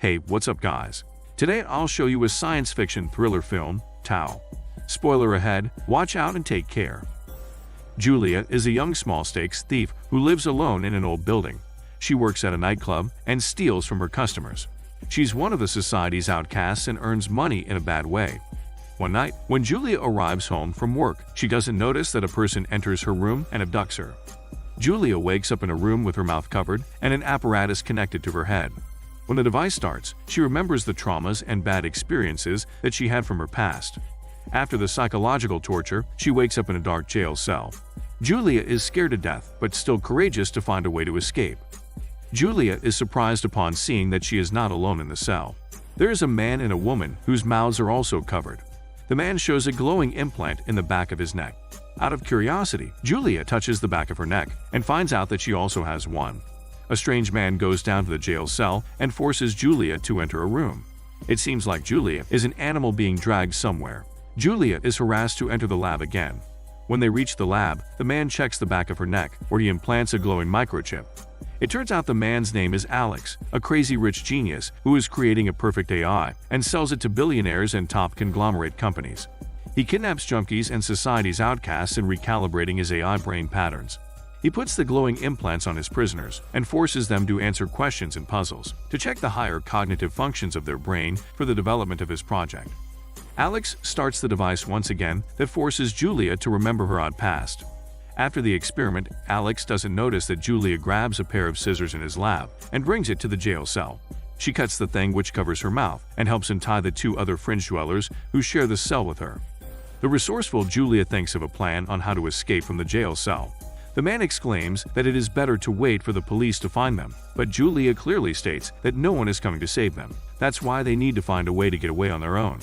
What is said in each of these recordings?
Hey, what's up guys? Today I'll show you a science fiction thriller film, Tao. Spoiler ahead, watch out and take care. Julia is a young small-stakes thief who lives alone in an old building. She works at a nightclub and steals from her customers. She's one of the society's outcasts and earns money in a bad way. One night, when Julia arrives home from work, she doesn't notice that a person enters her room and abducts her. Julia wakes up in a room with her mouth covered and an apparatus connected to her head. When the device starts, she remembers the traumas and bad experiences that she had from her past. After the psychological torture, she wakes up in a dark jail cell. Julia is scared to death, but still courageous to find a way to escape. Julia is surprised upon seeing that she is not alone in the cell. There is a man and a woman whose mouths are also covered. The man shows a glowing implant in the back of his neck. Out of curiosity, Julia touches the back of her neck and finds out that she also has one. A strange man goes down to the jail cell and forces Julia to enter a room. It seems like Julia is an animal being dragged somewhere. Julia is harassed to enter the lab again. When they reach the lab, the man checks the back of her neck, where he implants a glowing microchip. It turns out the man's name is Alex, a crazy rich genius who is creating a perfect AI and sells it to billionaires and top conglomerate companies. He kidnaps junkies and society's outcasts in recalibrating his AI brain patterns. He puts the glowing implants on his prisoners and forces them to answer questions and puzzles to check the higher cognitive functions of their brain for the development of his project. Alex starts the device once again that forces Julia to remember her odd past. After the experiment, Alex doesn't notice that Julia grabs a pair of scissors in his lab and brings it to the jail cell. She cuts the thing which covers her mouth and helps untie the two other fringe dwellers who share the cell with her. The resourceful Julia thinks of a plan on how to escape from the jail cell. The man exclaims that it is better to wait for the police to find them, but Julia clearly states that no one is coming to save them. That's why they need to find a way to get away on their own.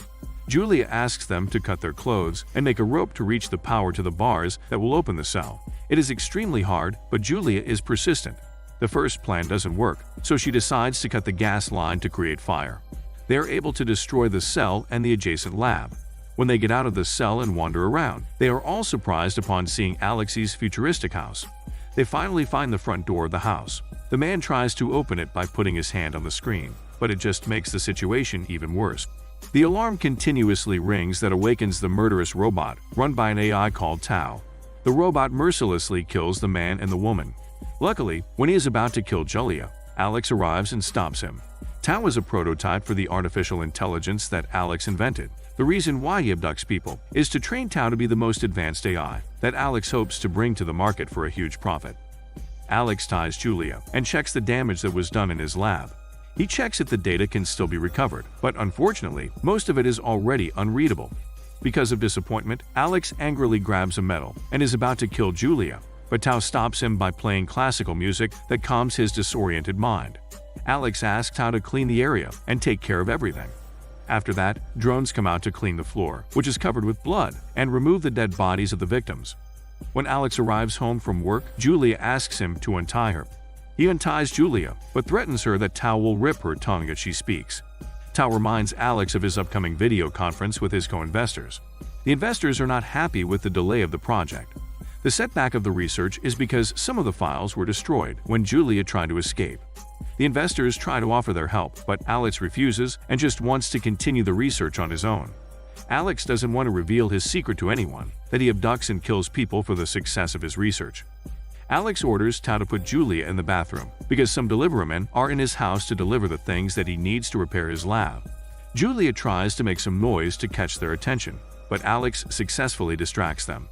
Julia asks them to cut their clothes and make a rope to reach the power to the bars that will open the cell. It is extremely hard, but Julia is persistent. The first plan doesn't work, so she decides to cut the gas line to create fire. They are able to destroy the cell and the adjacent lab. When they get out of the cell and wander around, they are all surprised upon seeing Alex's futuristic house. They finally find the front door of the house. The man tries to open it by putting his hand on the screen, but it just makes the situation even worse. The alarm continuously rings that awakens the murderous robot, run by an AI called Tao. The robot mercilessly kills the man and the woman. Luckily, when he is about to kill Julia, Alex arrives and stops him. Tao is a prototype for the artificial intelligence that Alex invented. The reason why he abducts people is to train Tao to be the most advanced AI that Alex hopes to bring to the market for a huge profit. Alex ties Julia and checks the damage that was done in his lab. He checks if the data can still be recovered, but unfortunately, most of it is already unreadable. Because of disappointment, Alex angrily grabs a medal and is about to kill Julia, but Tao stops him by playing classical music that calms his disoriented mind. Alex asks Tao to clean the area and take care of everything. After that, drones come out to clean the floor, which is covered with blood, and remove the dead bodies of the victims. When Alex arrives home from work, Julia asks him to untie her. He unties Julia, but threatens her that Tao will rip her tongue as she speaks. Tao reminds Alex of his upcoming video conference with his co-investors. The investors are not happy with the delay of the project. The setback of the research is because some of the files were destroyed when Julia tried to escape. The investors try to offer their help, but Alex refuses and just wants to continue the research on his own. Alex doesn't want to reveal his secret to anyone, that he abducts and kills people for the success of his research. Alex orders Tao to put Julia in the bathroom, because some deliverymen are in his house to deliver the things that he needs to repair his lab. Julia tries to make some noise to catch their attention, but Alex successfully distracts them.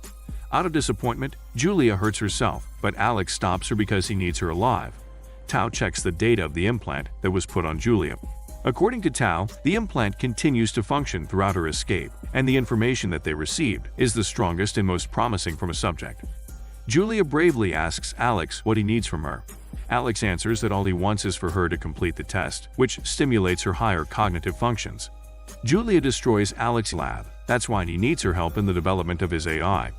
Out of disappointment, Julia hurts herself, but Alex stops her because he needs her alive. Tao checks the data of the implant that was put on Julia. According to Tao, the implant continues to function throughout her escape, and the information that they received is the strongest and most promising from a subject. Julia bravely asks Alex what he needs from her. Alex answers that all he wants is for her to complete the test, which stimulates her higher cognitive functions. Julia destroys Alex's lab. That's why he needs her help in the development of his AI.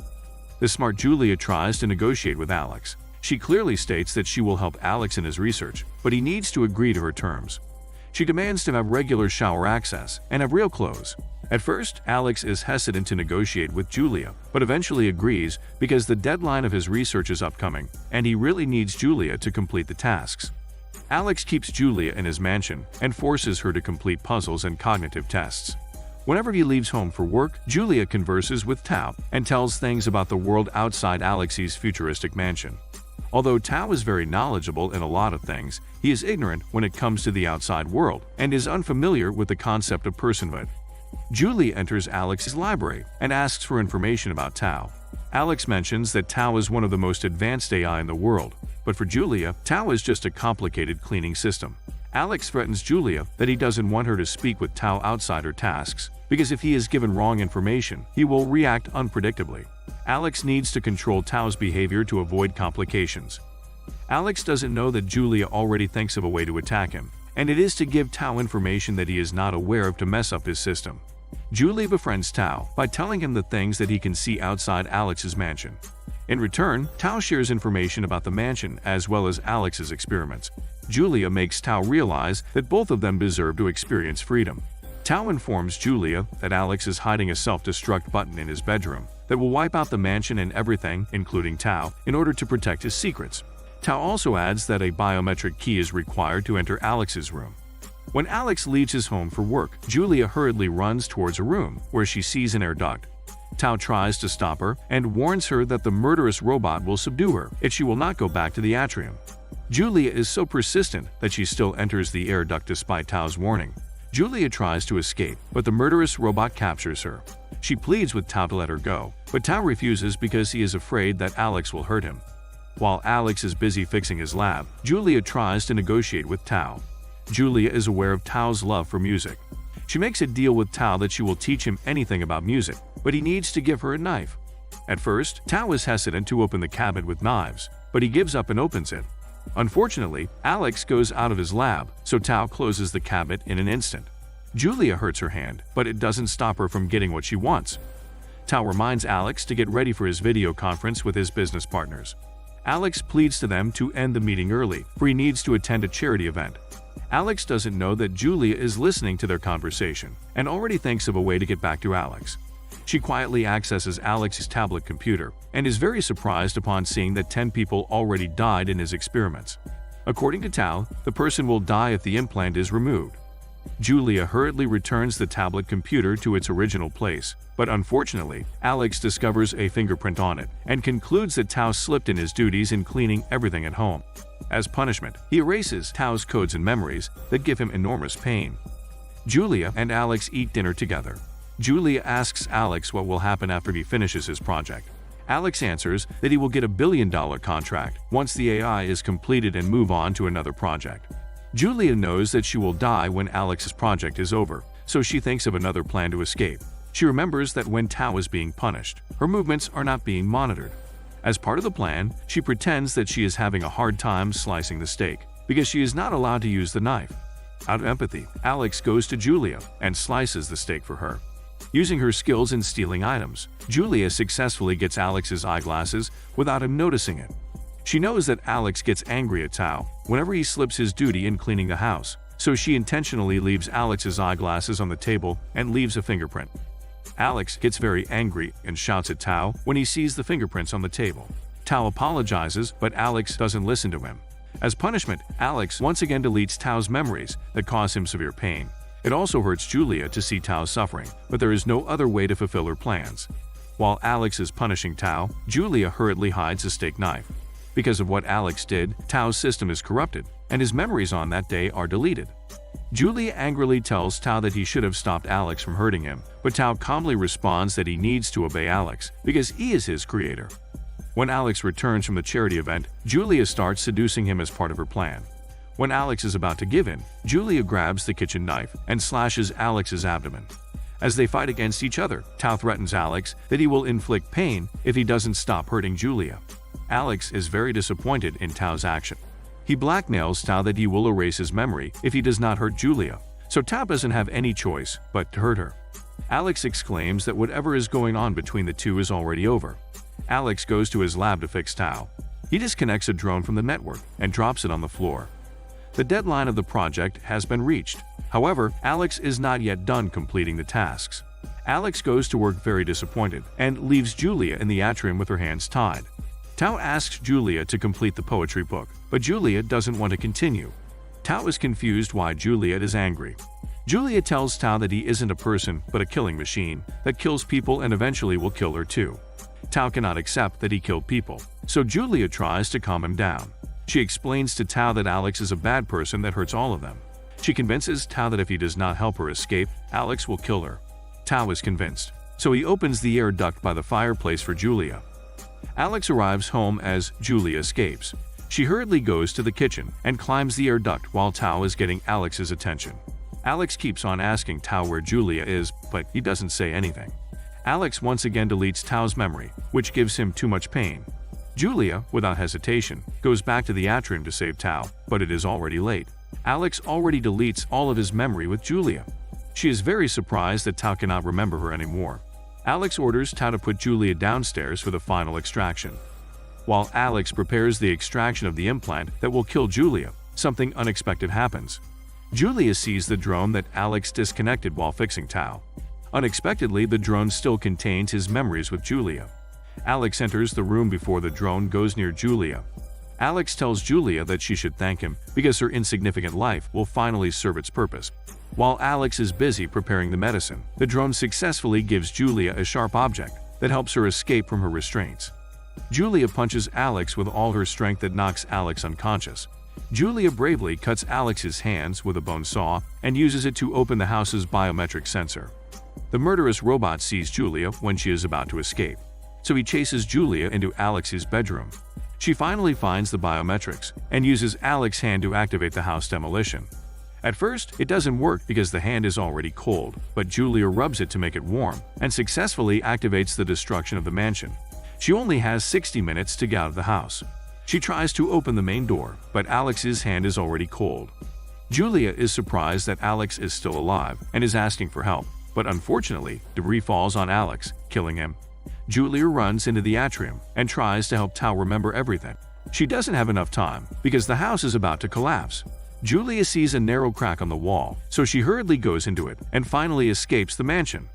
The smart Julia tries to negotiate with Alex. She clearly states that she will help Alex in his research, but he needs to agree to her terms. She demands to have regular shower access and have real clothes. At first, Alex is hesitant to negotiate with Julia, but eventually agrees because the deadline of his research is upcoming, and he really needs Julia to complete the tasks. Alex keeps Julia in his mansion and forces her to complete puzzles and cognitive tests. Whenever he leaves home for work, Julia converses with Tao and tells things about the world outside Alex's futuristic mansion. Although Tao is very knowledgeable in a lot of things, he is ignorant when it comes to the outside world and is unfamiliar with the concept of personhood. Julia enters Alex's library and asks for information about Tao. Alex mentions that Tao is one of the most advanced AI in the world, but for Julia, Tao is just a complicated cleaning system. Alex threatens Julia that he doesn't want her to speak with Tao outside her tasks, because if he is given wrong information, he will react unpredictably. Alex needs to control Tao's behavior to avoid complications. Alex doesn't know that Julia already thinks of a way to attack him, and it is to give Tao information that he is not aware of to mess up his system. Julia befriends Tao by telling him the things that he can see outside Alex's mansion. In return, Tao shares information about the mansion as well as Alex's experiments. Julia makes Tao realize that both of them deserve to experience freedom. Tao informs Julia that Alex is hiding a self-destruct button in his bedroom that will wipe out the mansion and everything, including Tao, in order to protect his secrets. Tao also adds that a biometric key is required to enter Alex's room. When Alex leaves his home for work, Julia hurriedly runs towards a room where she sees an air duct. Tao tries to stop her and warns her that the murderous robot will subdue her if she will not go back to the atrium. Julia is so persistent that she still enters the air duct despite Tao's warning. Julia tries to escape, but the murderous robot captures her. She pleads with Tao to let her go, but Tao refuses because he is afraid that Alex will hurt him. While Alex is busy fixing his lab, Julia tries to negotiate with Tao. Julia is aware of Tao's love for music. She makes a deal with Tao that she will teach him anything about music, but he needs to give her a knife. At first, Tao is hesitant to open the cabinet with knives, but he gives up and opens it. Unfortunately, Alex goes out of his lab, so Tao closes the cabinet in an instant. Julia hurts her hand, but it doesn't stop her from getting what she wants. Tao reminds Alex to get ready for his video conference with his business partners. Alex pleads to them to end the meeting early, for he needs to attend a charity event. Alex doesn't know that Julia is listening to their conversation and already thinks of a way to get back to Alex. She quietly accesses Alex's tablet computer and is very surprised upon seeing that 10 people already died in his experiments. According to Tao, the person will die if the implant is removed. Julia hurriedly returns the tablet computer to its original place, but unfortunately, Alex discovers a fingerprint on it and concludes that Tao slipped in his duties in cleaning everything at home. As punishment, he erases Tao's codes and memories that give him enormous pain. Julia and Alex eat dinner together. Julia asks Alex what will happen after he finishes his project. Alex answers that he will get $1 billion contract once the AI is completed and move on to another project. Julia knows that she will die when Alex's project is over, so she thinks of another plan to escape. She remembers that when Tao is being punished, her movements are not being monitored. As part of the plan, she pretends that she is having a hard time slicing the steak because she is not allowed to use the knife. Out of empathy, Alex goes to Julia and slices the steak for her. Using her skills in stealing items, Julia successfully gets Alex's eyeglasses without him noticing it. She knows that Alex gets angry at Tao whenever he slips his duty in cleaning the house, so she intentionally leaves Alex's eyeglasses on the table and leaves a fingerprint. Alex gets very angry and shouts at Tao when he sees the fingerprints on the table. Tao apologizes, but Alex doesn't listen to him. As punishment, Alex once again deletes Tao's memories that cause him severe pain. It also hurts Julia to see Tao suffering, but there is no other way to fulfill her plans. While Alex is punishing Tao, Julia hurriedly hides a steak knife. Because of what Alex did, Tao's system is corrupted, and his memories on that day are deleted. Julia angrily tells Tao that he should have stopped Alex from hurting him, but Tao calmly responds that he needs to obey Alex because he is his creator. When Alex returns from the charity event, Julia starts seducing him as part of her plan. When Alex is about to give in, Julia grabs the kitchen knife and slashes Alex's abdomen. As they fight against each other, Tao threatens Alex that he will inflict pain if he doesn't stop hurting Julia. Alex is very disappointed in Tao's action. He blackmails Tao that he will erase his memory if he does not hurt Julia, so Tao doesn't have any choice but to hurt her. Alex exclaims that whatever is going on between the two is already over. Alex goes to his lab to fix Tao. He disconnects a drone from the network and drops it on the floor. The deadline of the project has been reached. However, Alex is not yet done completing the tasks. Alex goes to work very disappointed and leaves Julia in the atrium with her hands tied. Tao asks Julia to complete the poetry book, but Julia doesn't want to continue. Tao is confused why Juliet is angry. Juliet tells Tao that he isn't a person but a killing machine that kills people and eventually will kill her too. Tao cannot accept that he killed people, so Juliet tries to calm him down. She explains to Tao that Alex is a bad person that hurts all of them. She convinces Tao that if he does not help her escape, Alex will kill her. Tao is convinced, so he opens the air duct by the fireplace for Julia. Alex arrives home as Julia escapes. She hurriedly goes to the kitchen and climbs the air duct while Tao is getting Alex's attention. Alex keeps on asking Tao where Julia is, but he doesn't say anything. Alex once again deletes Tao's memory, which gives him too much pain. Julia, without hesitation, goes back to the atrium to save Tao, but it is already late. Alex already deletes all of his memory with Julia. She is very surprised that Tao cannot remember her anymore. Alex orders Tao to put Julia downstairs for the final extraction. While Alex prepares the extraction of the implant that will kill Julia, something unexpected happens. Julia sees the drone that Alex disconnected while fixing Tao. Unexpectedly, the drone still contains his memories with Julia. Alex enters the room before the drone goes near Julia. Alex tells Julia that she should thank him because her insignificant life will finally serve its purpose. While Alex is busy preparing the medicine, the drone successfully gives Julia a sharp object that helps her escape from her restraints. Julia punches Alex with all her strength that knocks Alex unconscious. Julia bravely cuts Alex's hands with a bone saw and uses it to open the house's biometric sensor. The murderous robot sees Julia when she is about to escape, so he chases Julia into Alex's bedroom. She finally finds the biometrics and uses Alex's hand to activate the house demolition. At first, it doesn't work because the hand is already cold, but Julia rubs it to make it warm and successfully activates the destruction of the mansion. She only has 60 minutes to get out of the house. She tries to open the main door, but Alex's hand is already cold. Julia is surprised that Alex is still alive and is asking for help, but unfortunately, debris falls on Alex, killing him. Julia runs into the atrium and tries to help Tao remember everything. She doesn't have enough time because the house is about to collapse. Julia sees a narrow crack on the wall, so she hurriedly goes into it and finally escapes the mansion.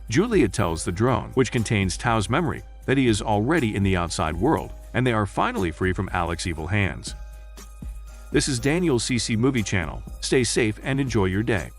Julia tells the drone, which contains Tao's memory, that he is already in the outside world and they are finally free from Alex's evil hands. This is Daniel CC Movie Channel. Stay safe and enjoy your day.